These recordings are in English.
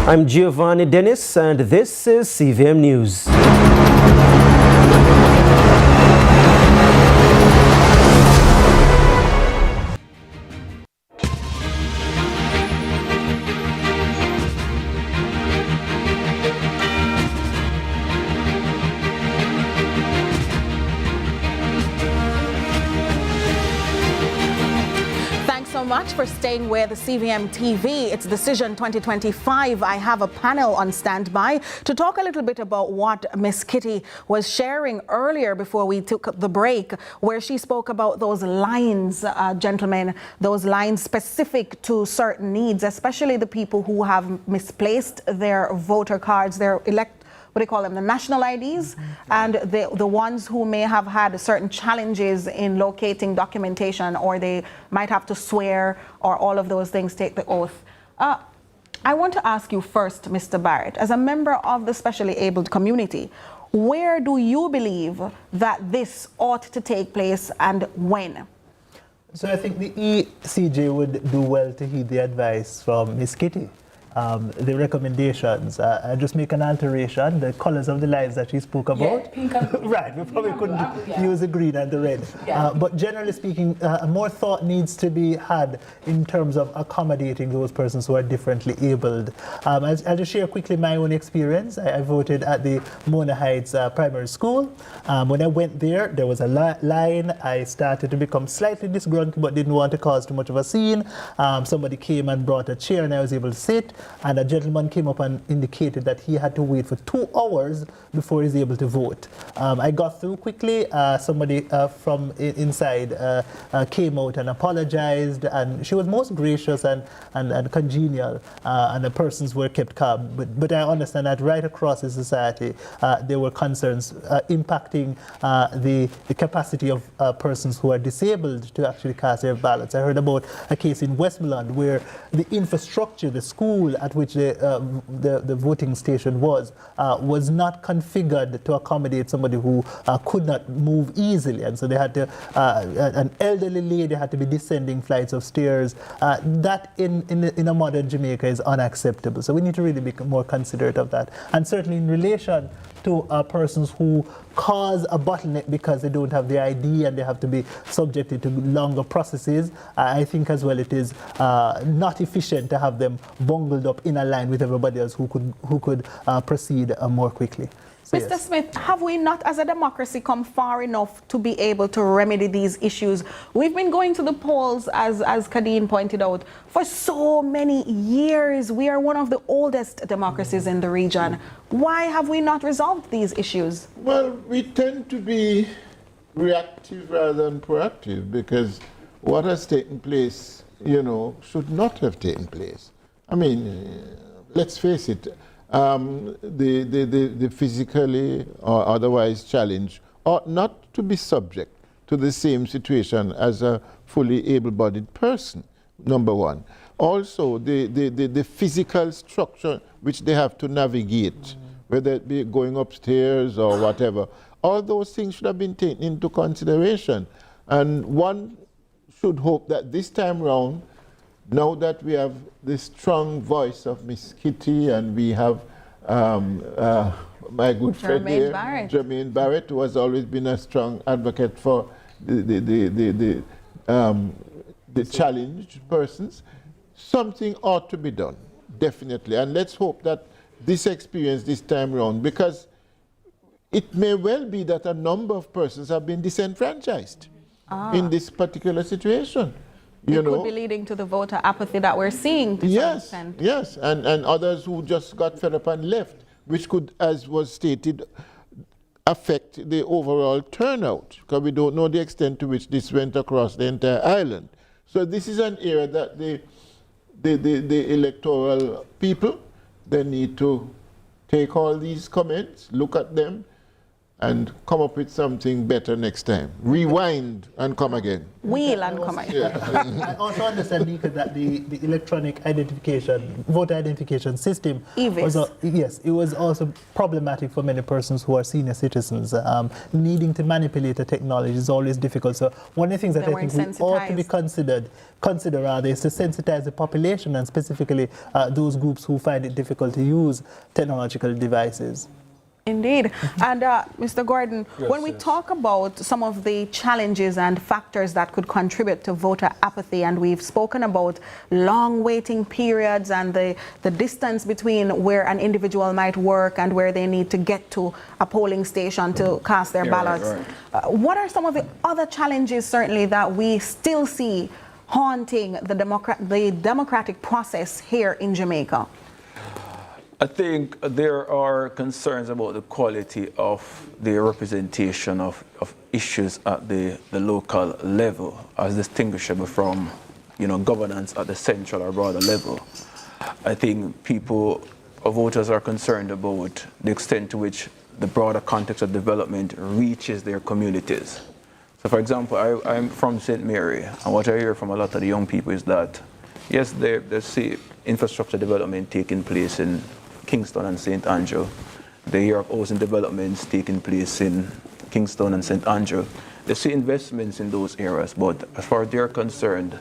I'm Giovanni Dennis, and this is CVM News. Much for staying with the CVM TV. It's Decision 2025. I have a panel on standby to talk a little bit about what Miss Kitty was sharing earlier before we took the break, where she spoke about those lines, gentlemen, those lines specific to certain needs, especially the people who have misplaced their voter cards, their the national IDs, and the ones who may have had certain challenges in locating documentation, or they might have to swear, or all of those things, take the oath. I want to ask you first, Mr. Barrett, as a member of the specially abled community, where do you believe that this ought to take place and when? So I think the ECJ would do well to heed the advice from Ms. Kitty. The recommendations, I just make an alteration, the colors of the lines that she spoke about. Yeah, pink and green. Right, we probably couldn't use the green and the red. Yeah. But generally speaking, more thought needs to be had in terms of accommodating those persons who are differently abled. I'll just share quickly my own experience. I voted at the Mona Heights Primary School. When I went there, there was a line. I started to become slightly disgruntled, but didn't want to cause too much of a scene. Somebody came and brought a chair, and I was able to sit. And a gentleman came up and indicated that he had to wait for 2 hours before he's able to vote. I got through quickly. Somebody from inside came out and apologized, and she was most gracious and congenial, and the persons were kept calm. But I understand that right across the society, there were concerns impacting the capacity of persons who are disabled to actually cast their ballots. I heard about a case in Westmoreland where the infrastructure, the school at which the voting station was not configured to accommodate somebody who could not move easily, and so they had to an elderly lady had to be descending flights of stairs. That in a modern Jamaica is unacceptable, so we need to really be more considerate of that. And certainly in relation to persons who cause a bottleneck because they don't have the ID and they have to be subjected to longer processes, I think as well it is not efficient to have them bungled up in a line with everybody else who could proceed more quickly. So Mr. Smith, have we not as a democracy come far enough to be able to remedy these issues? We've been going to the polls, as Kadeen pointed out, for so many years. We are one of the oldest democracies in the region. Why have we not resolved these issues? Well, we tend to be reactive rather than proactive, because what has taken place, should not have taken place. I mean, let's face it. The physically or otherwise challenged ought not to be subject to the same situation as a fully able-bodied person, number one. Also, the physical structure which they have to navigate, whether it be going upstairs or whatever, all those things should have been taken into consideration. And one should hope that this time round, now that we have the strong voice of Miss Kitty, and we have my good friend here, Jermaine Barrett, who has always been a strong advocate for the challenged persons, something ought to be done, definitely. And let's hope that this experience this time around, because it may well be that a number of persons have been disenfranchised in this particular situation. It could be leading to the voter apathy that we're seeing to some extent. Yes, and others who just got fed up and left, which could, as was stated, affect the overall turnout, because we don't know the extent to which this went across the entire island. So this is an area that the electoral people, they need to take all these comments, look at them, and come up with something better next time. Rewind and come again. Wheel and come again. I also understand, Nika, that the electronic identification, voter identification system, EVIS. it was also problematic for many persons who are senior citizens. Needing to manipulate the technology is always difficult. So one of the things that I think we ought to be consider rather is to sensitize the population, and specifically those groups who find it difficult to use technological devices. Indeed. And Mr. Gordon, when we talk about some of the challenges and factors that could contribute to voter apathy, and we've spoken about long waiting periods and the distance between where an individual might work and where they need to get to a polling station to cast their ballots. Right. What are some of the other challenges, certainly, that we still see haunting the democratic process here in Jamaica? I think there are concerns about the quality of the representation of issues at the local level, as distinguishable from, governance at the central or broader level. I think voters are concerned about the extent to which the broader context of development reaches their communities. So, for example, I'm from St. Mary, and what I hear from a lot of the young people is that, yes, they see infrastructure development taking place in Kingston and St. Andrew. They hear of housing developments taking place in Kingston and St. Andrew. They see investments in those areas, but as far as they're concerned,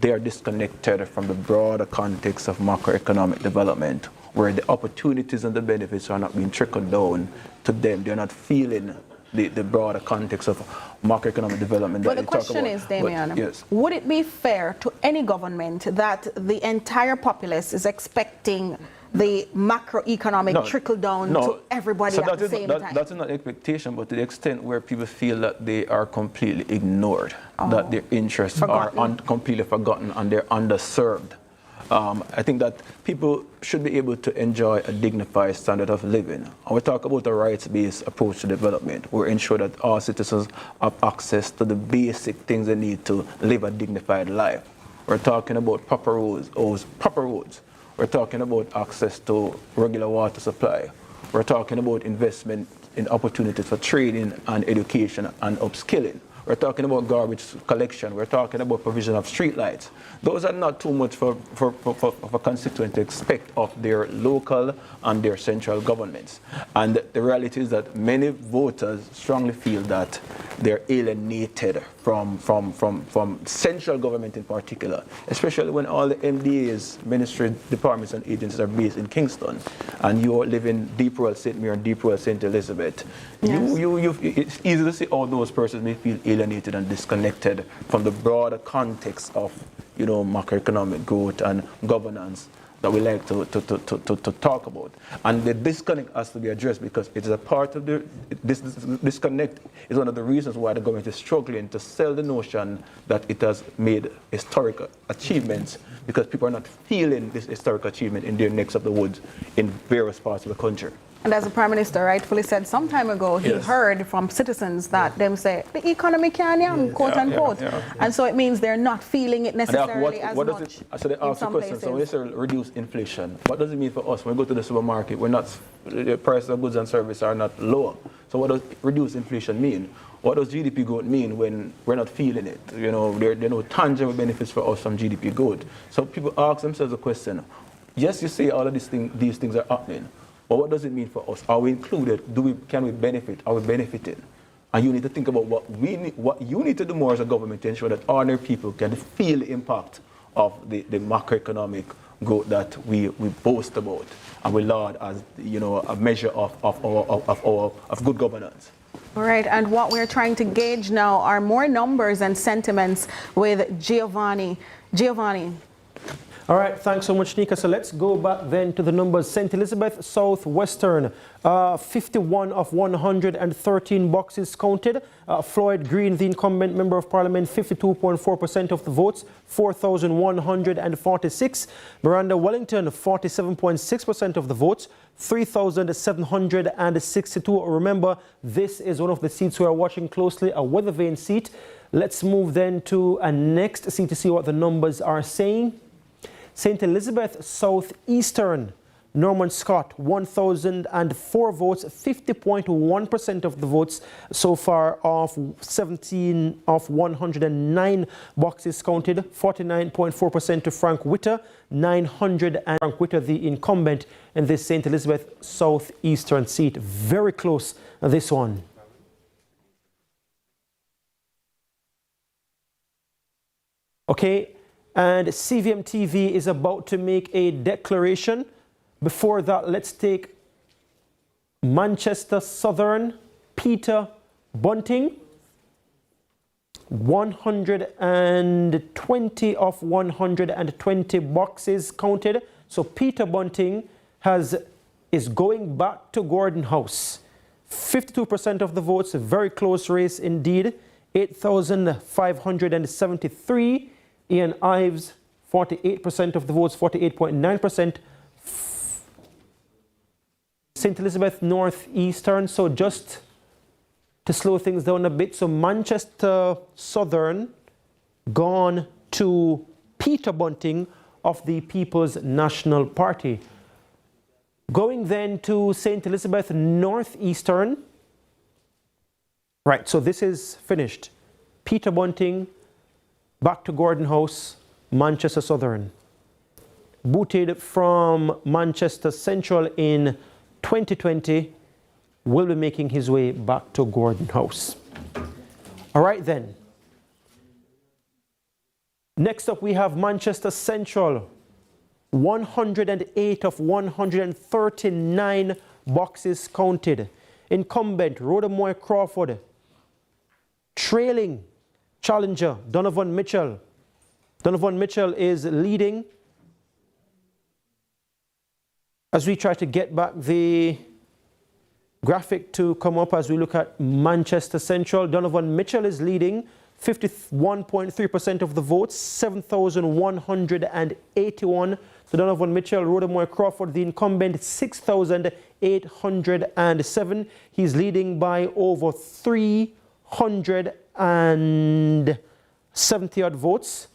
they are disconnected from the broader context of macroeconomic development, where the opportunities and the benefits are not being trickled down to them. They're not feeling the broader context of macroeconomic development. But the question is, Damian, yes, would it be fair to any government that the entire populace is expecting the macroeconomic trickle down to everybody at the same time? That's not expectation, but to the extent where people feel that they are completely ignored, that their interests are completely forgotten and they're underserved. I think that people should be able to enjoy a dignified standard of living. And we talk about a rights-based approach to development. We ensure that all citizens have access to the basic things they need to live a dignified life. We're talking about proper roads. We're talking about access to regular water supply. We're talking about investment in opportunities for training and education and upskilling. We're talking about garbage collection. We're talking about provision of streetlights. Those are not too much for a constituent to expect of their local and their central governments. And the reality is that many voters strongly feel that they're alienated from central government in particular, especially when all the MDAs, ministry departments and agencies are based in Kingston, and you live in Deep Rural St. Mary and Deep Rural St. Elizabeth. Yes. It's easy to see how those persons may feel alienated and disconnected from the broader context of, macroeconomic growth and governance that we like to talk about. And the disconnect has to be addressed, because it is a part of this disconnect is one of the reasons why the government is struggling to sell the notion that it has made historical achievements, because people are not feeling this historical achievement in their necks of the woods in various parts of the country. And as the Prime Minister rightfully said some time ago, he heard from citizens that them say, the economy can, quote unquote. And so it means they're not feeling it necessarily as much. So they ask the question, so when they say reduce inflation, what does it mean for us? When we go to the supermarket, the price of goods and services are not lower. So what does reduce inflation mean? What does GDP growth mean when we're not feeling it? There are no tangible benefits for us from GDP growth. So people ask themselves the question, yes, you say all of these things are happening, but what does it mean for us? Are we included? Can we benefit? Are we benefiting? And you need to think about what you need to do more as a government to ensure that ordinary people can feel the impact of the macroeconomic growth that we boast about and we laud as a measure of good governance. All right, and what we're trying to gauge now are more numbers and sentiments with Giovanni. Giovanni. All right, thanks so much, Nika. So let's go back then to the numbers. St. Elizabeth Southwestern, 51 of 113 boxes counted. Floyd Green, the incumbent member of parliament, 52.4% of the votes, 4,146. Miranda Wellington, 47.6% of the votes, 3,762. Remember, this is one of the seats we are watching closely, a weather vane seat. Let's move then to a next seat to see what the numbers are saying. St. Elizabeth Southeastern, Norman Scott, 1,004 votes, 50.1% of the votes so far of 17 of 109 boxes counted, 49.4% to Frank Witter, 900 and Frank Witter, the incumbent in this St. Elizabeth southeastern seat. Very close, this one. Okay, and CVM TV is about to make a declaration. Before that, let's take Manchester Southern, Peter Bunting, 120 of 120 boxes counted. So Peter Bunting is going back to Gordon House. 52% of the votes, a very close race indeed. 8,573. Ian Ives, 48% of the votes, 48.9%. St. Elizabeth Northeastern, so just to slow things down a bit, so Manchester Southern gone to Peter Bunting of the People's National Party. Going then to St. Elizabeth Northeastern. Right, so this is finished. Peter Bunting, back to Gordon House, Manchester Southern. Booted from Manchester Central in 2020, will be making his way back to Gordon House. All right then. Next up we have Manchester Central. 108 of 139 boxes counted. Incumbent Rhoda Moy Crawford. Trailing challenger Donovan Mitchell. Donovan Mitchell is leading. As we try to get back the graphic to come up as we look at Manchester Central, Donovan Mitchell is leading, 51.3% of the votes, 7,181. So Donovan Mitchell, Rhoda Moy Crawford, the incumbent, 6,807. He's leading by over 370 odd votes.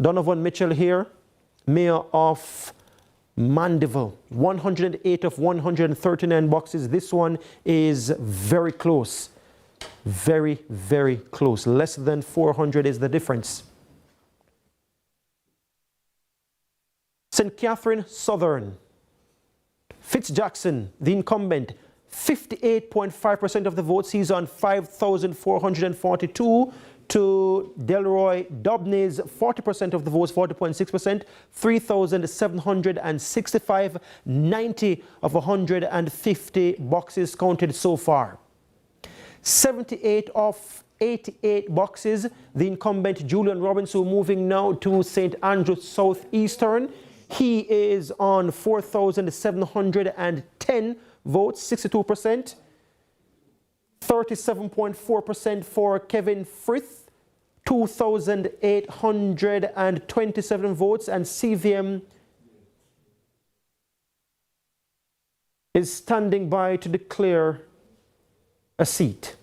Donovan Mitchell here, mayor of Mandeville, 108 of 139 boxes. This one is very close. Very, very close. Less than 400 is the difference. St. Catherine Southern. Fitzjackson, the incumbent, 58.5% of the votes. He's on 5,442. To Delroy Dobney's 40% of the votes, 40.6%, 3,765, 90 of 150 boxes counted so far. 78 of 88 boxes, the incumbent Julian Robinson, moving now to St. Andrews Southeastern. He is on 4,710 votes, 62%. 37.4% for Kevin Frith, 2,827 votes, and CVM is standing by to declare a seat.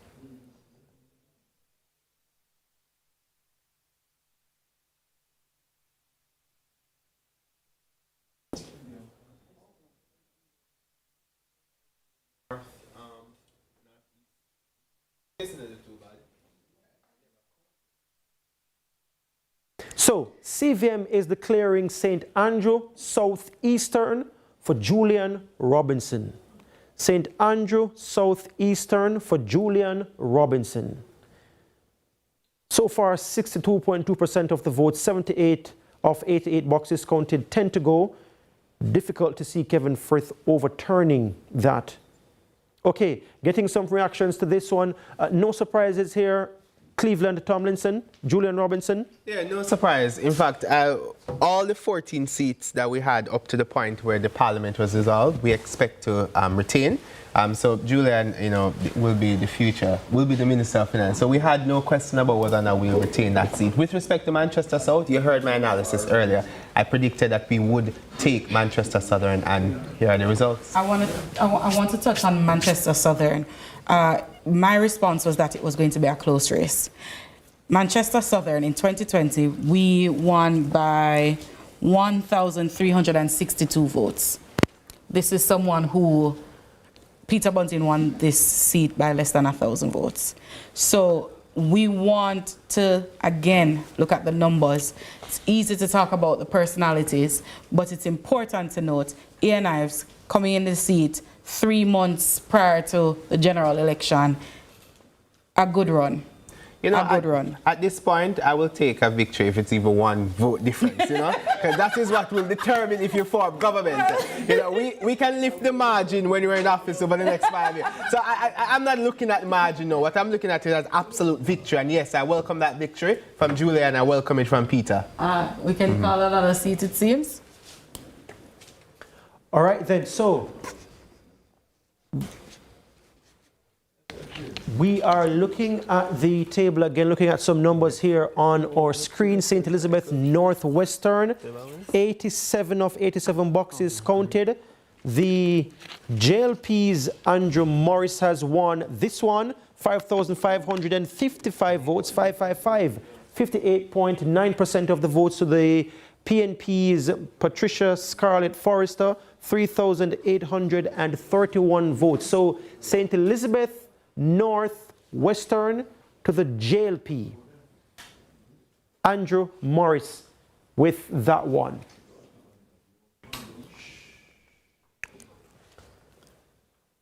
So, CVM is declaring St. Andrew Southeastern for Julian Robinson. St. Andrew Southeastern for Julian Robinson. So far, 62.2% of the votes, 78 of 88 boxes counted, 10 to go. Difficult to see Kevin Frith overturning that. Okay, getting some reactions to this one. No surprises here. Cleveland Tomlinson, Julian Robinson. Yeah, no surprise. In fact, all the 14 seats that we had up to the point where the parliament was dissolved, we expect to retain. So Julian, will be the future, will be the Minister of Finance. So we had no question about whether or not we'll retain that seat. With respect to Manchester South, you heard my analysis earlier. I predicted that we would take Manchester Southern, and here are the results. I want to touch on Manchester Southern. My response was that it was going to be a close race. Manchester Southern in 2020, we won by 1,362 votes. this is someone who Peter Bunting won this seat by less than 1,000 votes. So we want to, again, look at the numbers. It's easy to talk about the personalities, but it's important to note Ian Ives coming in the seat 3 months prior to the general election. A good run. You know, a good run. At this point, I will take a victory if it's even 1 vote difference, you know? Because that is what will determine if you form government. You know, we can lift the margin when you're in office over the next 5 years. So I'm not looking at the margin, no. What I'm looking at is as absolute victory. And yes, I welcome that victory from Julia and I welcome it from Peter. We can call another seat, it seems. All right, then, so we are looking at the table again, looking at some numbers here on our screen. St. Elizabeth Northwestern, 87 of 87 boxes counted. The JLP's Andrew Morris has won this one, 5,555 votes, 555, 58.9% of the votes to the PNP's Patricia Scarlett Forrester, 3,831 votes. So St. Elizabeth Northwestern to the JLP. Andrew Morris with that one.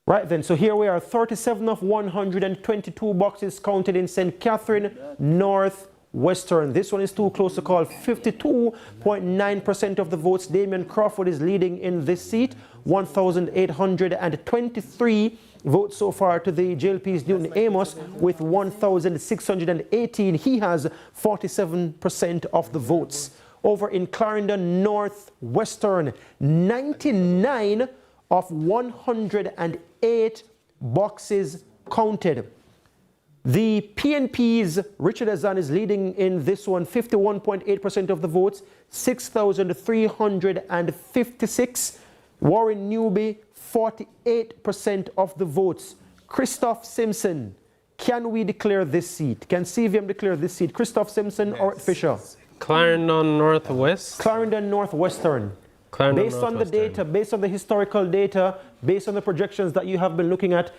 Right then, so here we are, 37 of 122 boxes counted in St. Catherine Northwestern. This one is too close to call. 52.9% of the votes. Damian Crawford is leading in this seat. 1,823 votes so far to the JLP's Newton Amos with 1,618. He has 47% of the votes. Over in Clarendon Northwestern, 99 of 108 boxes counted. The PNP's Richard Azan is leading in this one, 51.8% of the votes, 6,356. Warren Newby, 48% of the votes. Christoph Simpson, can we declare this seat? Can CVM declare this seat? Christoph Simpson or Fisher? Clarendon Northwest. Clarendon Northwestern. Clarendon Based on the data, based on the historical data, based on the projections that you have been looking at,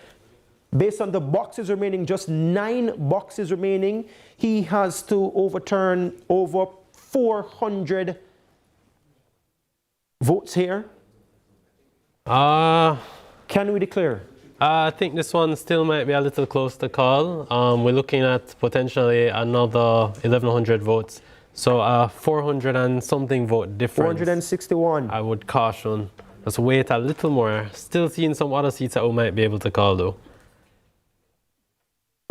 based on the boxes remaining, just 9 boxes remaining, he has to overturn over 400 votes here. Can we declare? I think this one still might be a little close to call. We're looking at potentially another 1,100 votes. So 400 and something vote difference. 461. I would caution. Let's wait a little more. Still seeing some other seats that we might be able to call though.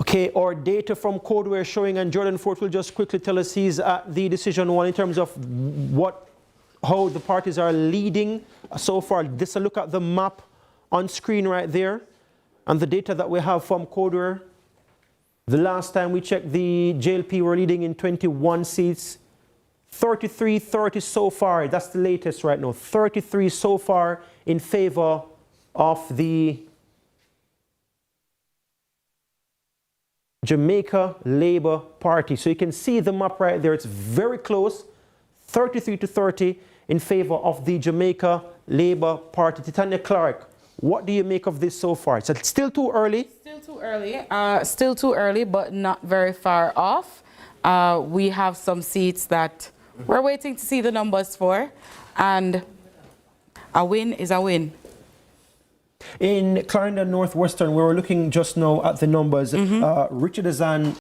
Okay, our data from Codeware showing, and Jordan Fort will just quickly tell us he's at the decision one in terms of how the parties are leading so far. Just a look at the map on screen right there and the data that we have from Codeware. The last time we checked, the JLP were leading in 21 seats. 33-30 so far. That's the latest right now. 33 so far in favor of the Jamaica Labour Party. So you can see the map right there. It's very close. 33-30 in favor of the Jamaica Labour Party. Titania Clark, what do you make of this so far? It's still too early? Still too early. Still too early, but not very far off. We have some seats that we're waiting to see the numbers for, and a win is a win. In Clarendon Northwestern, we were looking just now at the numbers. Richard Azan